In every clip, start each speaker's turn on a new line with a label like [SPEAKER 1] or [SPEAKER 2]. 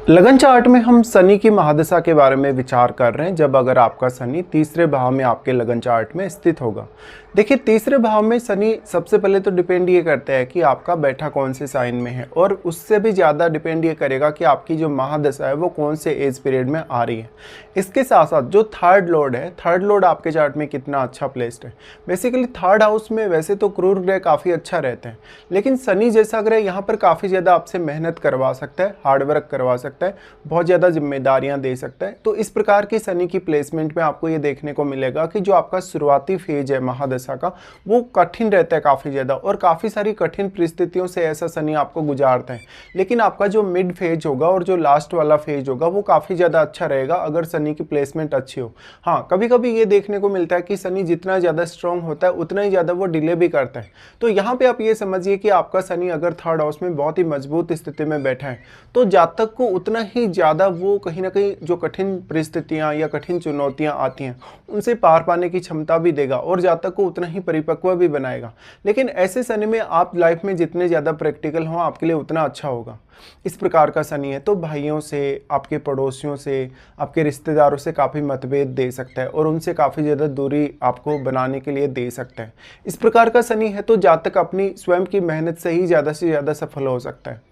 [SPEAKER 1] लगन चार्ट में हम शनि की महादशा के बारे में विचार कर रहे हैं। जब अगर आपका शनि तीसरे भाव में आपके लगन चार्ट में स्थित होगा। देखिए, तीसरे भाव में शनि सबसे पहले तो डिपेंड ये करता है कि आपका बैठा कौन से साइन में है, और उससे भी ज़्यादा डिपेंड ये करेगा कि आपकी जो महादशा है वो कौन से एज पीरियड में आ रही है। इसके साथ साथ जो थर्ड लॉर्ड है, थर्ड लॉर्ड आपके चार्ट में कितना अच्छा प्लेस्ड है। बेसिकली थर्ड हाउस में वैसे तो क्रूर ग्रह काफ़ी अच्छा रहते हैं, लेकिन शनि जैसा ग्रह यहाँ पर काफ़ी ज़्यादा आपसे मेहनत करवा सकता है, हार्डवर्क करवा सकता है, बहुत ज़्यादा जिम्मेदारियां दे सकता है। तो इस प्रकार की शनि की प्लेसमेंट में आपको ये देखने को मिलेगा कि जो आपका शुरुआती फेज है महादशा का, वो कठिन रहता है काफ़ी ज़्यादा, और काफ़ी सारी कठिन परिस्थितियों से ऐसा शनि आपको गुजारता है। लेकिन आपका जो मिड फेज होगा और जो लास्ट वाला फेज होगा वो काफ़ी ज़्यादा अच्छा रहेगा अगर शनि की प्लेसमेंट अच्छी हो। हाँ, कभी कभी ये देखने को मिलता है कि शनि जितना ज़्यादा स्ट्रॉन्ग होता है उतना ही ज़्यादा वो डिले भी करता है। तो यहाँ पे आप ये समझिए कि आपका शनि अगर थर्ड हाउस में बहुत ही मजबूत स्थिति में बैठा है तो जातक को उतना ही ज़्यादा वो कहीं ना कहीं जो कठिन परिस्थितियाँ या कठिन चुनौतियाँ आती हैं उनसे पार पाने की क्षमता भी देगा, और जातक को उतना ही परिपक्व भी बनाएगा। लेकिन ऐसे शनि में आप लाइफ में जितने ज़्यादा प्रैक्टिकल हों आपके लिए उतना अच्छा होगा। इस प्रकार का शनि है तो भाइयों से, आपके पड़ोसियों से, आपके रिश्तेदारों से काफ़ी मतभेद दे सकता है, और उनसे काफ़ी ज़्यादा दूरी आपको बनाने के लिए दे सकता है। इस प्रकार का शनि है तो जातक अपनी स्वयं की मेहनत से ही ज़्यादा से ज़्यादा सफल हो सकता है।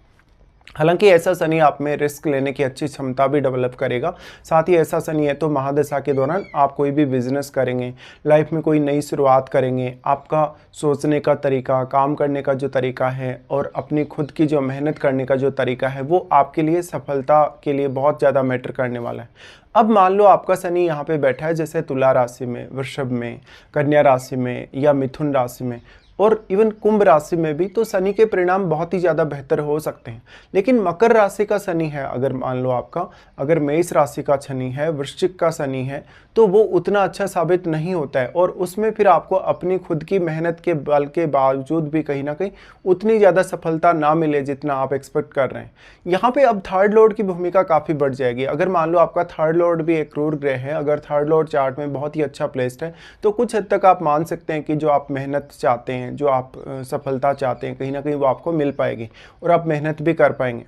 [SPEAKER 1] हालांकि ऐसा शनि आप में रिस्क लेने की अच्छी क्षमता भी डेवलप करेगा। साथ ही ऐसा शनि है तो महादशा के दौरान आप कोई भी बिजनेस करेंगे, लाइफ में कोई नई शुरुआत करेंगे, आपका सोचने का तरीका, काम करने का जो तरीका है, और अपनी खुद की जो मेहनत करने का जो तरीका है वो आपके लिए सफलता के लिए बहुत ज़्यादा मैटर करने वाला है। अब मान लो आपका शनि यहाँ पे बैठा है जैसे तुला राशि में, वृषभ में, कन्या राशि में या मिथुन राशि में, और इवन कुंभ राशि में भी, तो शनि के परिणाम बहुत ही ज़्यादा बेहतर हो सकते हैं। लेकिन मकर राशि का शनि है, अगर मान लो आपका, अगर मेष राशि का शनि है, वृश्चिक का शनि है, तो वो उतना अच्छा साबित नहीं होता है, और उसमें फिर आपको अपनी खुद की मेहनत के बल के बावजूद भी कहीं ना कहीं उतनी ज़्यादा सफलता ना मिले जितना आप एक्सपेक्ट कर रहे हैं। यहाँ पे अब थर्ड लॉर्ड की भूमिका काफ़ी बढ़ जाएगी। अगर मान लो आपका थर्ड लॉर्ड भी एक क्रूर ग्रह है, अगर थर्ड लॉर्ड चार्ट में बहुत ही अच्छा प्लेस्ड है, तो कुछ हद तक आप मान सकते हैं कि जो आप मेहनत चाहते हैं, जो आप सफलता चाहते हैं, कहीं ना कहीं वो आपको मिल पाएगी और आप मेहनत भी कर पाएंगे।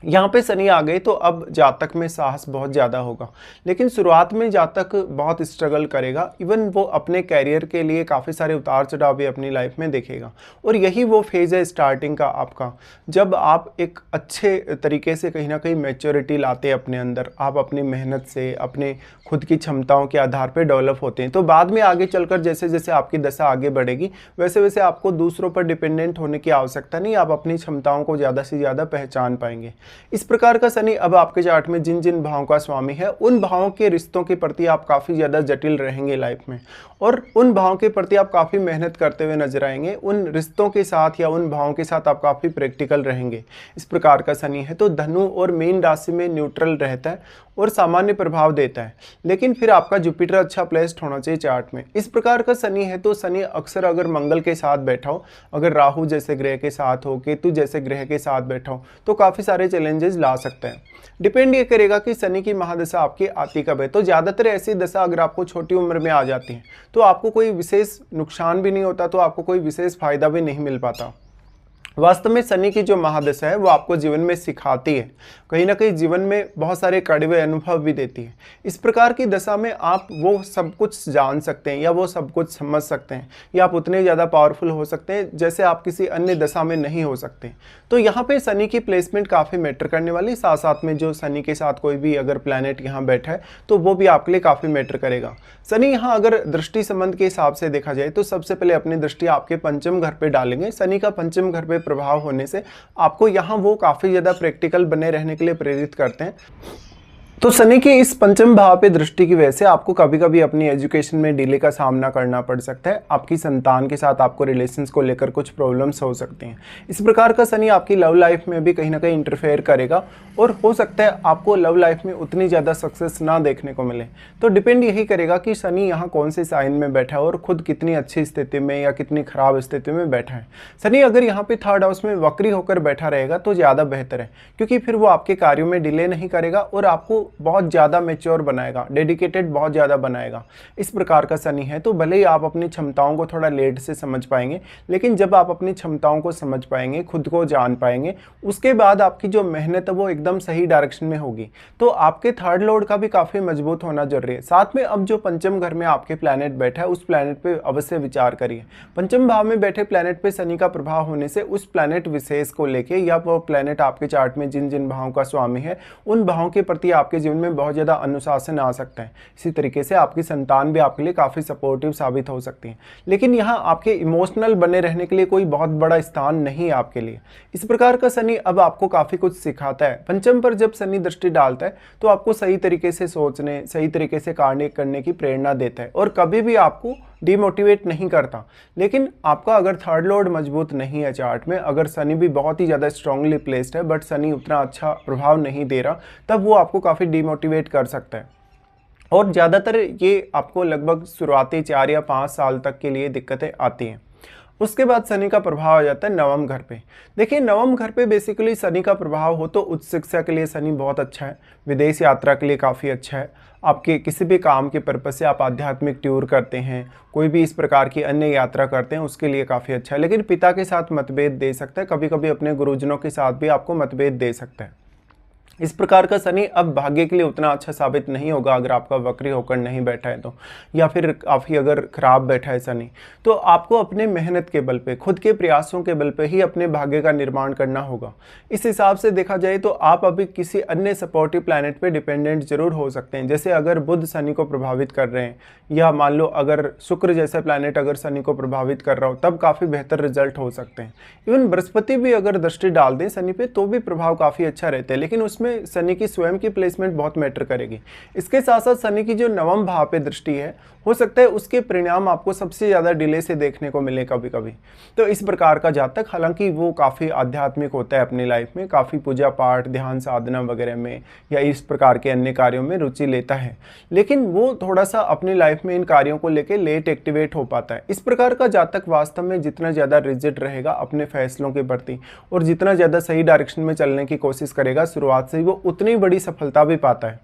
[SPEAKER 1] यहाँ पे शनि आ गए तो अब जातक में साहस बहुत ज़्यादा होगा, लेकिन शुरुआत में जातक बहुत स्ट्रगल करेगा। इवन वो अपने कैरियर के लिए काफ़ी सारे उतार चढ़ाव भी अपनी लाइफ में देखेगा, और यही वो फेज़ है स्टार्टिंग का आपका, जब आप एक अच्छे तरीके से कहीं ना कहीं मैच्योरिटी लाते हैं अपने अंदर, आप अपनी मेहनत से, अपने खुद की क्षमताओं के आधार पर डेवलप होते हैं। तो बाद में आगे चलकर जैसे जैसे आपकी दशा आगे बढ़ेगी वैसे वैसे आपको दूसरों पर डिपेंडेंट होने की आवश्यकता नहीं, आप अपनी क्षमताओं को ज़्यादा से ज़्यादा पहचान पाएंगे। इस प्रकार का शनि अब आपके चार्ट में जिन जिन भावों का स्वामी है उन भावों के रिश्तों के प्रति आप काफ़ी ज़्यादा जटिल रहेंगे लाइफ में, और उन भावों के प्रति आप काफ़ी मेहनत करते हुए नजर आएंगे। उन रिश्तों के साथ या उन भावों के साथ आप काफ़ी प्रैक्टिकल रहेंगे। इस प्रकार का शनि है तो धनु और मीन राशि में न्यूट्रल रहता है और सामान्य प्रभाव देता है, लेकिन फिर आपका जुपिटर अच्छा प्लेस्ड होना चाहिए चार्ट में। इस प्रकार का शनि है तो शनि अक्सर अगर मंगल के साथ बैठा हो, अगर राहु जैसे ग्रह के साथ हो, केतु जैसे ग्रह के साथ बैठा हो, तो काफ़ी सारे चैलेंजेस ला सकते हैं। डिपेंड ये करेगा कि शनि की महादशा आपकी आती कब है। तो ज़्यादातर ऐसी दशा अगर आपको छोटी उम्र में आ जाती है तो आपको कोई विशेष नुकसान भी नहीं होता, तो आपको कोई विशेष फायदा भी नहीं मिल पाता। वास्तव में शनि की जो महादशा है वो आपको जीवन में सिखाती है, कहीं ना कहीं जीवन में बहुत सारे कड़वे अनुभव भी देती है। इस प्रकार की दशा में आप वो सब कुछ जान सकते हैं या वो सब कुछ समझ सकते हैं, या आप उतने ज़्यादा पावरफुल हो सकते हैं जैसे आप किसी अन्य दशा में नहीं हो सकते। तो यहाँ पे शनि की प्लेसमेंट काफ़ी मैटर करने वाली, साथ साथ में जो शनि के साथ कोई भी अगर प्लैनेट यहाँ बैठा है तो वो भी आपके लिए काफ़ी मैटर करेगा। शनि यहाँ अगर दृष्टि संबंध के हिसाब से देखा जाए तो सबसे पहले अपनी दृष्टि आपके पंचम घर पे डालेंगे। शनि का पंचम घर पे प्रभाव होने से आपको यहाँ वो काफ़ी ज़्यादा प्रैक्टिकल बने रहने के लिए प्रेरित करते हैं। तो शनि के इस पंचम भाव पे दृष्टि की वजह से आपको कभी कभी अपनी एजुकेशन में डिले का सामना करना पड़ सकता है। आपकी संतान के साथ आपको रिलेशंस को लेकर कुछ प्रॉब्लम्स हो सकते हैं। इस प्रकार का शनि आपकी लव लाइफ में भी कहीं ना कहीं इंटरफेयर करेगा, और हो सकता है आपको लव लाइफ में उतनी ज़्यादा सक्सेस ना देखने को मिले। तो डिपेंड यही करेगा कि शनि यहाँ कौन से साइन में बैठा है और खुद कितनी अच्छी स्थिति में या कितनी खराब स्थिति में बैठा है। शनि अगर यहाँ पे थर्ड हाउस में वक्री होकर बैठा रहेगा तो ज़्यादा बेहतर है, क्योंकि फिर वो आपके कार्यों में डिले नहीं करेगा और आपको बहुत ज़्यादा मैच्योर बनाएगा, डेडिकेटेड बहुत ज़्यादा बनाएगा। इस प्रकार का शनि है। तो भले ही आप अपनी क्षमताओं को थोड़ा लेट से समझ पाएंगे, लेकिन जब आप अपनी क्षमताओं को समझ पाएंगे, खुद को जान पाएंगे, उसके बाद आपकी जो मेहनत है वो एकदम सही डायरेक्शन में होगी। तो आपके थर्ड लॉर्ड का भी काफ़ी मजबूत होना जरूरी है। साथ में अब जो पंचम घर में आपके प्लैनेट बैठा है, उस प्लैनेट पे अवश्य विचार करिए। पंचम भाव में बैठे प्लैनेट पे शनि का प्रभाव होने से उस प्लैनेट विशेष को लेके, या वो प्लैनेट आपके चार्ट में जिन जिन भावों का स्वामी है, उन भावों के प्रति आपके जीवन में बहुत ज़्यादा अनुशासन आ सकता है। इसी तरीके से आपकी संतान भी आपके लिए काफ़ी सपोर्टिव साबित हो सकती है। लेकिन यहाँ आपके इमोशनल बने रहने के लिए कोई बहुत बड़ा स्थान नहीं है आपके लिए। इस प्रकार का शनि अब आपको काफ़ी कुछ सिखाता है। पंचम पर जब शनि दृष्टि डालता है तो आपको सही तरीके से सोचने, सही तरीके से कार्य करने की प्रेरणा देता है और कभी भी आपको डिमोटिवेट नहीं करता। लेकिन आपका अगर थर्ड लॉर्ड मजबूत नहीं है चार्ट में, अगर शनि भी बहुत ही ज़्यादा स्ट्रांगली प्लेस्ड है बट शनि उतना अच्छा प्रभाव नहीं दे रहा, तब वो आपको काफ़ी डिमोटिवेट कर सकता है। और ज़्यादातर ये आपको लगभग शुरुआती 4 या 5 साल तक के लिए दिक्कतें आती हैं। उसके बाद शनि का प्रभाव आ जाता है नवम घर पे। देखिए, नवम घर पे बेसिकली शनि का प्रभाव हो तो उच्च शिक्षा के लिए शनि बहुत अच्छा है, विदेश यात्रा के लिए काफ़ी अच्छा है, आपके किसी भी काम के पर्पज़ से आप आध्यात्मिक टूर करते हैं, कोई भी इस प्रकार की अन्य यात्रा करते हैं, उसके लिए काफ़ी अच्छा है। लेकिन पिता के साथ मतभेद दे सकता है, कभी कभी अपने गुरुजनों के साथ भी आपको मतभेद दे सकता है। इस प्रकार का शनि अब भाग्य के लिए उतना अच्छा साबित नहीं होगा अगर आपका वक्री होकर नहीं बैठा है तो, या फिर काफ़ी अगर खराब बैठा है शनि, तो आपको अपने मेहनत के बल पे, खुद के प्रयासों के बल पे ही अपने भाग्य का निर्माण करना होगा। इस हिसाब से देखा जाए तो आप अभी किसी अन्य सपोर्टिव प्लैनेट पे डिपेंडेंट जरूर हो सकते हैं। जैसे अगर बुध शनि को प्रभावित कर रहे हैं, या मान लो अगर शुक्र जैसा प्लैनेट अगर शनि को प्रभावित कर रहा हो, तब काफ़ी बेहतर रिजल्ट हो सकते हैं। इवन बृहस्पति भी अगर दृष्टि डाल दें शनि पे तो भी प्रभाव काफ़ी अच्छा रहता है, लेकिन उसमें शनि की स्वयं की प्लेसमेंट बहुत मैटर करेगी। इसके साथ साथ शनि की जो नवम भाव पे दृष्टि है, हो सकता है उसके परिणाम आपको सबसे ज़्यादा डिले से देखने को मिले कभी कभी। तो इस प्रकार का जातक, हालांकि वो काफ़ी आध्यात्मिक होता है अपनी लाइफ में, काफ़ी पूजा पाठ, ध्यान साधना वगैरह में या इस प्रकार के अन्य कार्यों में रुचि लेता है, लेकिन वो थोड़ा सा अपनी लाइफ में इन कार्यों को लेकर लेट एक्टिवेट हो पाता है। इस प्रकार का जातक वास्तव में जितना ज़्यादा रिजिड रहेगा अपने फैसलों के प्रति और जितना ज़्यादा सही डायरेक्शन में चलने की कोशिश करेगा शुरुआत से ही, वो उतनी बड़ी सफलता भी पाता है।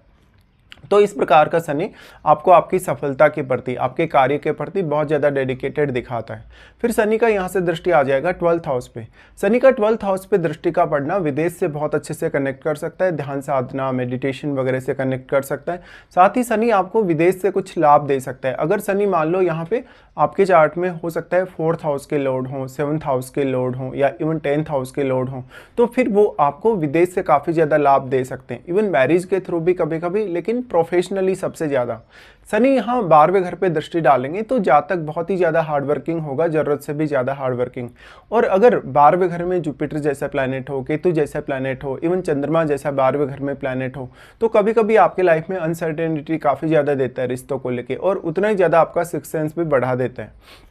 [SPEAKER 1] तो इस प्रकार का शनि आपको आपकी सफलता के प्रति, आपके कार्य के प्रति बहुत ज़्यादा डेडिकेटेड दिखाता है। फिर शनि का यहाँ से दृष्टि आ जाएगा 12th हाउस पे। शनि का 12th हाउस पे दृष्टि का पड़ना विदेश से बहुत अच्छे से कनेक्ट कर सकता है, ध्यान साधना, मेडिटेशन वगैरह से कनेक्ट कर सकता है। साथ ही शनि आपको विदेश से कुछ लाभ दे सकता है। अगर शनि मान लो यहाँ पे आपके चार्ट में हो सकता है 4th हाउस के लॉर्ड हों, 7th हाउस के लॉर्ड हों या इवन 10th हाउस के लॉर्ड हों, तो फिर वो आपको विदेश से काफ़ी ज़्यादा लाभ दे सकते हैं, इवन मैरिज के थ्रू भी कभी कभी, लेकिन प्रोफेशनली सबसे ज़्यादा। शनि यहाँ 12वें घर पे दृष्टि डालेंगे तो जातक बहुत ही ज़्यादा हार्डवर्किंग होगा, ज़रूरत से भी ज़्यादा हार्डवर्किंग। और अगर 12वें घर में जुपिटर जैसा प्लैनेट हो, केतु जैसा प्लैनेट हो, इवन चंद्रमा जैसा 12वें घर में प्लैनेट हो, तो कभी कभी आपके लाइफ में अनसर्टेनिटी काफ़ी ज़्यादा देता है रिश्तों को लेके, और उतना ही ज़्यादा आपका सिक्स सेंस भी बढ़ा देता है।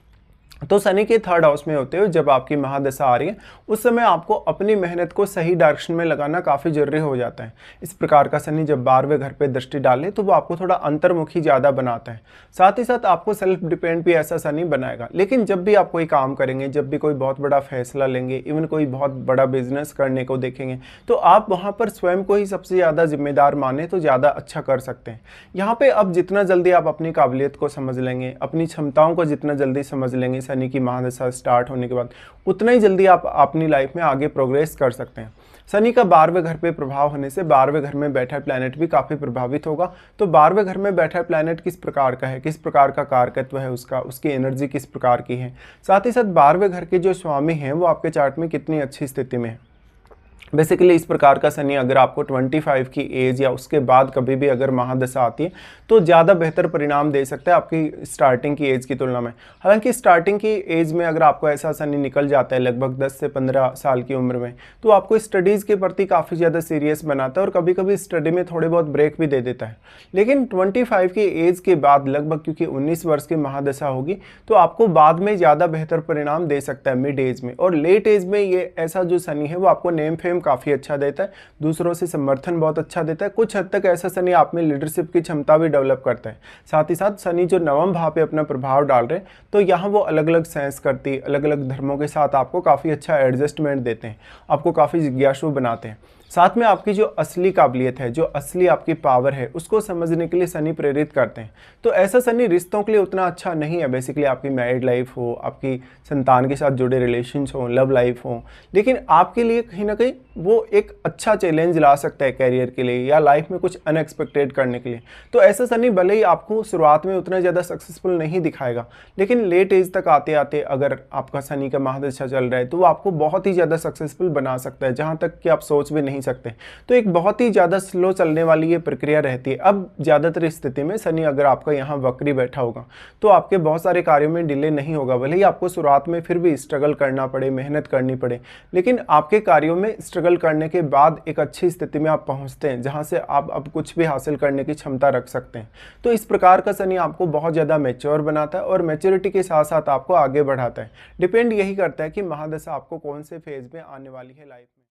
[SPEAKER 1] तो शनि के 3rd हाउस में होते हुए जब आपकी महादशा आ रही है, उस समय आपको अपनी मेहनत को सही डायरेक्शन में लगाना काफ़ी जरूरी हो जाता है। इस प्रकार का शनि जब 12वें घर पे दृष्टि डाले तो वो आपको थोड़ा अंतर्मुखी ज़्यादा बनाता है। साथ ही साथ आपको सेल्फ डिपेंड भी ऐसा शनि बनाएगा। लेकिन जब भी आप कोई काम करेंगे, जब भी कोई बहुत बड़ा फैसला लेंगे, इवन कोई बहुत बड़ा बिजनेस करने को देखेंगे, तो आप वहाँ पर स्वयं को ही सबसे ज़्यादा जिम्मेदार माने तो ज़्यादा अच्छा कर सकते हैं। यहाँ पे अब जितना जल्दी आप अपनी काबिलियत को समझ लेंगे, अपनी क्षमताओं को जितना जल्दी समझ लेंगे शनि की महादशा स्टार्ट होने के बाद, उतना ही जल्दी आप अपनी लाइफ में आगे प्रोग्रेस कर सकते हैं। शनि का 12वें घर पे प्रभाव होने से 12वें घर में बैठा प्लैनेट भी काफ़ी प्रभावित होगा। तो 12वें घर में बैठा प्लैनेट किस प्रकार का है, किस प्रकार का कारकत्व है उसका, उसकी एनर्जी किस प्रकार की है, साथ ही साथ 12वें घर के जो स्वामी हैं वो आपके चार्ट में कितनी अच्छी स्थिति में है। बेसिकली इस प्रकार का शनि अगर आपको 25 की एज या उसके बाद कभी भी अगर महादशा आती है तो ज़्यादा बेहतर परिणाम दे सकता है आपकी स्टार्टिंग की एज की तुलना में। हालांकि स्टार्टिंग की एज में अगर आपको ऐसा शनि निकल जाता है लगभग 10 से 15 साल की उम्र में, तो आपको स्टडीज़ के प्रति काफ़ी ज़्यादा सीरियस बनाता है और कभी कभी स्टडी में थोड़े बहुत ब्रेक भी दे देता है। लेकिन 25 की एज के बाद लगभग, क्योंकि 19 वर्ष की महादशा होगी, तो आपको बाद में ज़्यादा बेहतर परिणाम दे सकता है मिड एज में। और लेट एज में ये ऐसा जो शनि है वो आपको नेम फेम काफ़ी अच्छा देता है, दूसरों से समर्थन बहुत अच्छा देता है। कुछ हद तक ऐसा शनि आप में लीडरशिप की क्षमता भी डेवलप करता है। साथ ही साथ शनि जो नवम भाव पे अपना प्रभाव डाल रहे हैं, तो यहाँ वो अलग अलग संस्कृति, अलग अलग धर्मों के साथ आपको काफ़ी अच्छा एडजस्टमेंट देते हैं, आपको काफ़ी जिज्ञासु बनाते हैं। साथ में आपकी जो असली काबिलियत है, जो असली आपकी पावर है, उसको समझने के लिए शनि प्रेरित करते हैं। तो ऐसा शनि रिश्तों के लिए उतना अच्छा नहीं है। बेसिकली आपकी मैरिड लाइफ हो, आपकी संतान के साथ जुड़े रिलेशंस हो, लव लाइफ हो, लेकिन आपके लिए कहीं ना कहीं वो एक अच्छा चैलेंज ला सकता है कैरियर के लिए या लाइफ में कुछ अनएक्सपेक्टेड करने के लिए। तो ऐसा शनि भले ही आपको शुरुआत में उतना ज़्यादा सक्सेसफुल नहीं दिखाएगा, लेकिन लेट एज तक आते आते अगर आपका शनि का महादशा चल रहा है तो वो आपको बहुत ही ज़्यादा सक्सेसफुल बना सकता है, जहाँ तक कि आप सोच भी नहीं सकते। तो एक बहुत ही ज़्यादा स्लो चलने वाली ये प्रक्रिया रहती है। अब ज़्यादातर स्थिति में शनि अगर आपका यहाँ वक्री बैठा होगा तो आपके बहुत सारे कार्यों में डिले नहीं होगा। भले ही आपको शुरुआत में फिर भी स्ट्रगल करना पड़े, मेहनत करनी पड़े, लेकिन आपके कार्यों में स्ट्रगल करने के बाद एक अच्छी स्थिति में आप पहुँचते हैं, जहाँ से आप अब कुछ भी हासिल करने की क्षमता रख सकते हैं। तो इस प्रकार का शनि आपको बहुत ज़्यादा मैच्योर बनाता है और मैच्योरिटी के साथ साथ आपको आगे बढ़ाता है। डिपेंड यही करता है कि महादशा आपको कौन से फेज में आने वाली है लाइफ में।